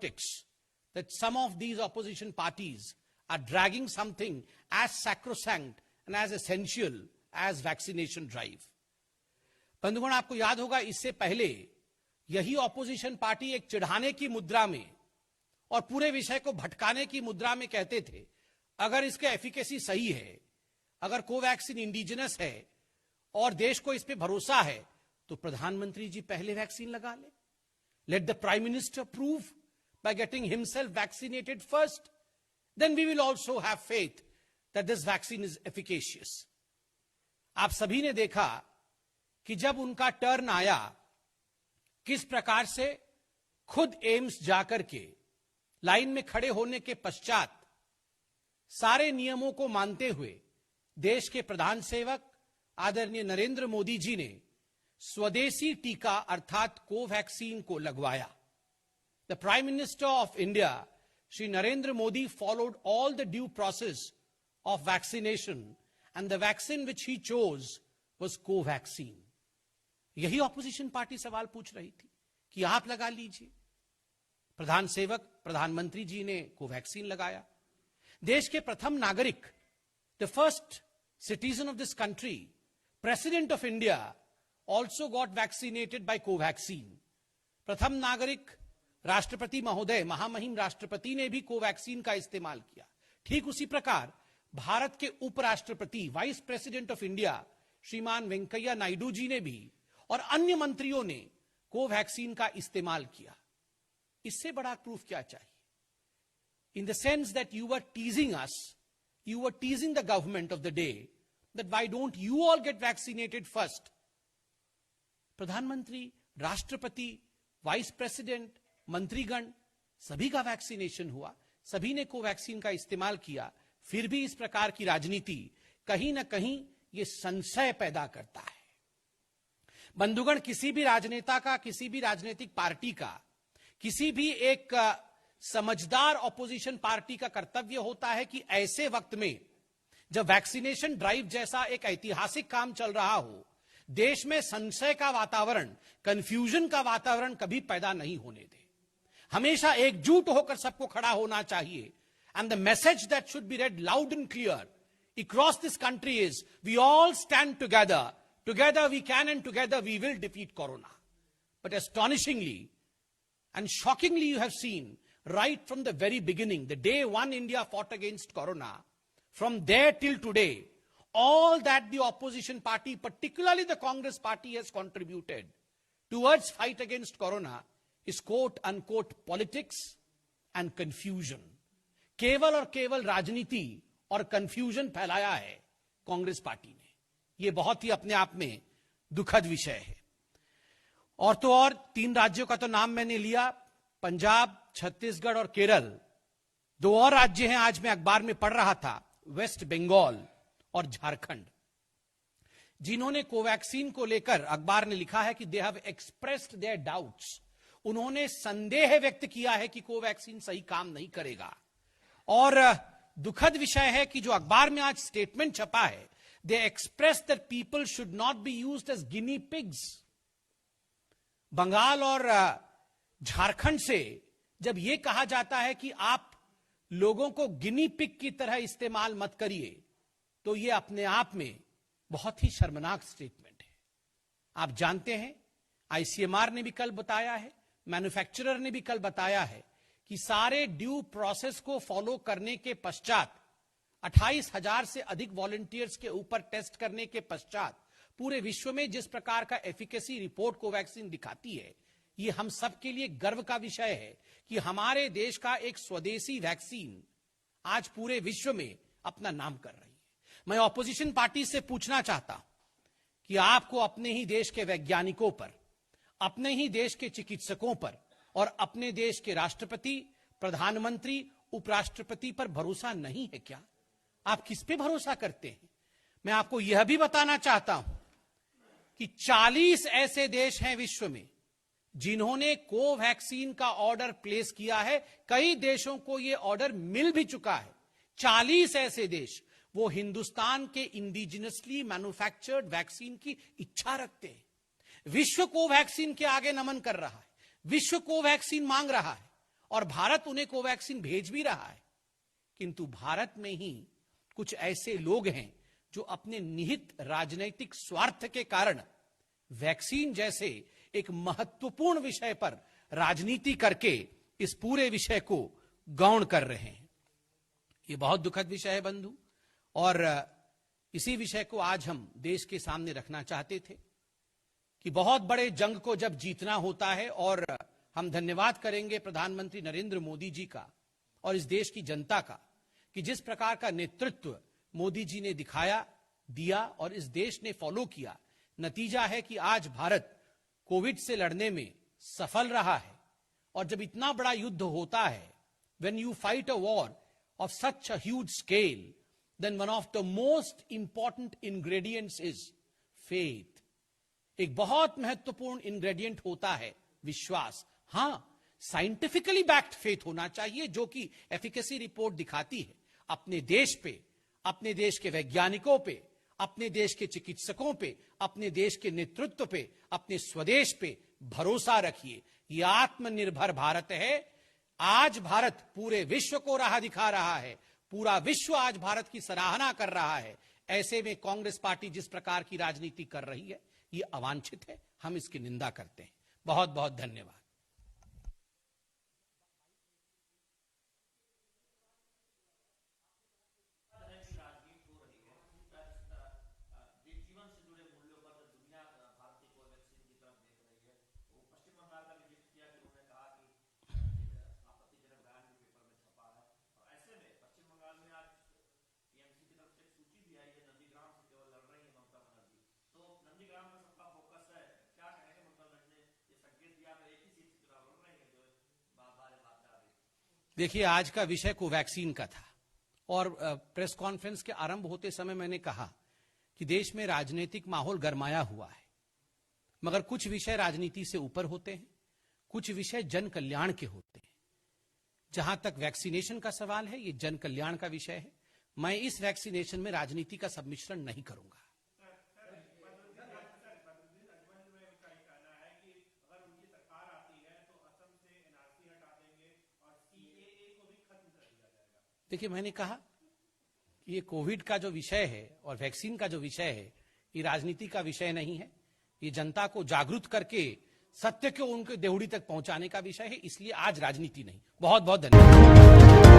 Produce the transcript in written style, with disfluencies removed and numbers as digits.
politics that some of these opposition parties are dragging something as sacrosanct and as essential as vaccination drive. बंधुगण, आपको याद होगा इससे पहले यही ऑपोजिशन पार्टी एक चिढ़ाने की मुद्रा में और पूरे विषय को भटकाने की मुद्रा में कहते थे, अगर इसका एफिकेसी सही है, अगर कोवैक्सीन इंडिजिनस है और देश को इस पे भरोसा है, तो प्रधानमंत्री जी पहले वैक्सीन लगा ले. Let the prime minister prove by getting himself vaccinated first, then we will also have faith that this vaccine is efficacious. आप सभी ने देखा कि जब उनका टर्न आया, किस प्रकार से खुद एम्स जाकर के लाइन में खड़े होने के पश्चात सारे नियमों को मानते हुए देश के प्रधान सेवक आदरणीय नरेंद्र मोदी जी ने स्वदेशी टीका अर्थात कोवैक्सीन को लगवाया. The Prime Minister of India, Shri Narendra Modi, followed all the due process of vaccination, and the vaccine which he chose was Covaxin. यही ऑपोजिशन पार्टी सवाल पूछ रही थी कि आप लगा लीजिए. प्रधान सेवक प्रधानमंत्री जी ने कोवैक्सीन लगाया. देश के प्रथम नागरिक, the first citizen of this country, President of India, also got vaccinated by Covaxin. प्रथम नागरिक राष्ट्रपति महोदय, महामहिम राष्ट्रपति ने भी कोवैक्सीन का इस्तेमाल किया. ठीक उसी प्रकार भारत के उपराष्ट्रपति, वाइस प्रेसिडेंट ऑफ इंडिया श्रीमान वेंकैया नायडू जी ने भी और अन्य मंत्रियों ने कोवैक्सीन का इस्तेमाल किया. इससे बड़ा प्रूफ क्या चाहिए? In the sense that you were टीजिंग us, you were टीजिंग the government of the day that why don't you all get vaccinated first. प्रधानमंत्री, राष्ट्रपति, वाइस प्रेसिडेंट, मंत्रीगण सभी का वैक्सीनेशन हुआ, सभी ने कोवैक्सीन का इस्तेमाल किया. फिर भी इस प्रकार की राजनीति कहीं ना कहीं यह संशय पैदा करता है. बंधुगण, किसी भी राजनेता का, किसी भी राजनीतिक पार्टी का, किसी भी एक समझदार ऑपोजिशन पार्टी का कर्तव्य होता है कि ऐसे वक्त में जब वैक्सीनेशन ड्राइव जैसा एक ऐतिहासिक काम चल रहा हो, देश में संशय का वातावरण, कंफ्यूजन का वातावरण कभी पैदा नहीं होने दे. हमेशा एकजुट होकर सबको खड़ा होना चाहिए. And the message that should be read loud and clear across this country is, we all stand together, together we can and together we will defeat corona. But astonishingly and shockingly you have seen right from the very beginning, the day one India fought against corona, from there till today, all that the opposition party, particularly the Congress party, has contributed towards fight against corona is quote unquote politics and confusion. केवल और केवल राजनीति और confusion फैलाया है Congress party ने. यह बहुत ही अपने आप में दुखद विषय है. और तो और 3 राज्यों का तो नाम मैंने लिया, पंजाब, छत्तीसगढ़ और केरल. 2 और राज्य हैं, आज मैं अखबार में पढ़ रहा था, वेस्ट बंगाल और झारखंड, जिन्होंने कोवैक्सीन को लेकर, अखबार ने लिखा है कि they have expressed their doubts, उन्होंने संदेह व्यक्त किया है कि कोवैक्सीन सही काम नहीं करेगा. और दुखद विषय है कि जो अखबार में आज स्टेटमेंट छपा है, they express that people should not be used as guinea pigs. Bengal और झारखंड से जब यह कहा जाता है कि आप लोगों को गिनी पिग की तरह इस्तेमाल मत करिए, तो यह अपने आप में बहुत ही शर्मनाक स्टेटमेंट है. आप जानते हैं, आईसीएमआर ने भी कल बताया है, मैन्युफैक्चरर ने भी कल बताया है कि सारे ड्यू प्रोसेस को फॉलो करने के पश्चात 28,000 से अधिक वॉलंटियर्स के ऊपर टेस्ट करने के पश्चात पूरे विश्व में जिस प्रकार का एफिकेसी रिपोर्ट कोवैक्सीन दिखाती है, यह हम सबके लिए गर्व का विषय है कि हमारे देश का एक स्वदेशी वैक्सीन आज पूरे विश्व में अपना नाम कर रही है. मैं ऑपोजिशन पार्टी से पूछना चाहता हूं कि आपको अपने ही देश के वैज्ञानिकों पर, अपने ही देश के चिकित्सकों पर और अपने देश के राष्ट्रपति, प्रधानमंत्री, उपराष्ट्रपति पर भरोसा नहीं है क्या? आप किस पे भरोसा करते हैं? मैं आपको यह भी बताना चाहता हूं कि 40 ऐसे देश हैं विश्व में जिन्होंने कोवैक्सीन का ऑर्डर प्लेस किया है. कई देशों को यह ऑर्डर मिल भी चुका है. 40 ऐसे देश वो हिंदुस्तान के इंडिजिनसली मैन्युफैक्चर्ड वैक्सीन की इच्छा रखते हैं. विश्व कोवैक्सीन के आगे नमन कर रहा है, विश्व कोवैक्सीन मांग रहा है. और भारत उन्हें कोवैक्सीन भेज भी रहा है, किंतु भारत में ही कुछ ऐसे लोग हैं जो अपने निहित राजनीतिक स्वार्थ के कारण वैक्सीन जैसे एक महत्वपूर्ण विषय पर राजनीति करके इस पूरे विषय को गौण कर रहे हैं। यह बहुत दुखद विषय है बंधु, और इसी विषय को आज हम देश के सामने रखना चाहते थे कि बहुत बड़े जंग को जब जीतना होता है, और हम धन्यवाद करेंगे प्रधानमंत्री नरेंद्र मोदी जी का और इस देश की जनता का कि जिस प्रकार का नेतृत्व मोदी जी ने दिया और इस देश ने फॉलो किया। नतीजा है कि आज भारत कोविड से लड़ने में सफल रहा है। और जब इतना बड़ा युद्ध होता है, when you fight a war of such a huge scale, then one of the most important ingredients is faith. एक बहुत महत्वपूर्ण इंग्रेडिएंट होता है विश्वास। हां, साइंटिफिकली बैक्ड फेथ होना चाहिए, जो कि एफिकेसी रिपोर्ट दिखाती है। अपने देश पे, अपने देश के वैज्ञानिकों पे, अपने देश के चिकित्सकों पे, अपने देश के नेतृत्व पे, अपने स्वदेश पे भरोसा रखिए। यह आत्मनिर्भर भारत है। आज भारत पूरे विश्व को राह दिखा रहा है। पूरा विश्व आज भारत की सराहना कर रहा है। ऐसे में कांग्रेस पार्टी जिस प्रकार की राजनीति कर रही है, यह अवांछित है। हम इसकी निंदा करते हैं। बहुत बहुत धन्यवाद। देखिए, आज का विषय कोवैक्सीन का था, और प्रेस कॉन्फ्रेंस के आरंभ होते समय मैंने कहा कि देश में राजनीतिक माहौल गरमाया हुआ है, मगर कुछ विषय राजनीति से ऊपर होते हैं, कुछ विषय जन कल्याण के होते हैं। जहां तक वैक्सीनेशन का सवाल है, यह जन कल्याण का विषय है। मैं इस वैक्सीनेशन में राजनीति का सम्मिश्रण नहीं करूंगा। देखिए, मैंने कहा कि ये कोविड का जो विषय है और वैक्सीन का जो विषय है, ये राजनीति का विषय नहीं है। ये जनता को जागरूक करके सत्य को उनके देहड़ी तक पहुंचाने का विषय है। इसलिए आज राजनीति नहीं। बहुत बहुत धन्यवाद।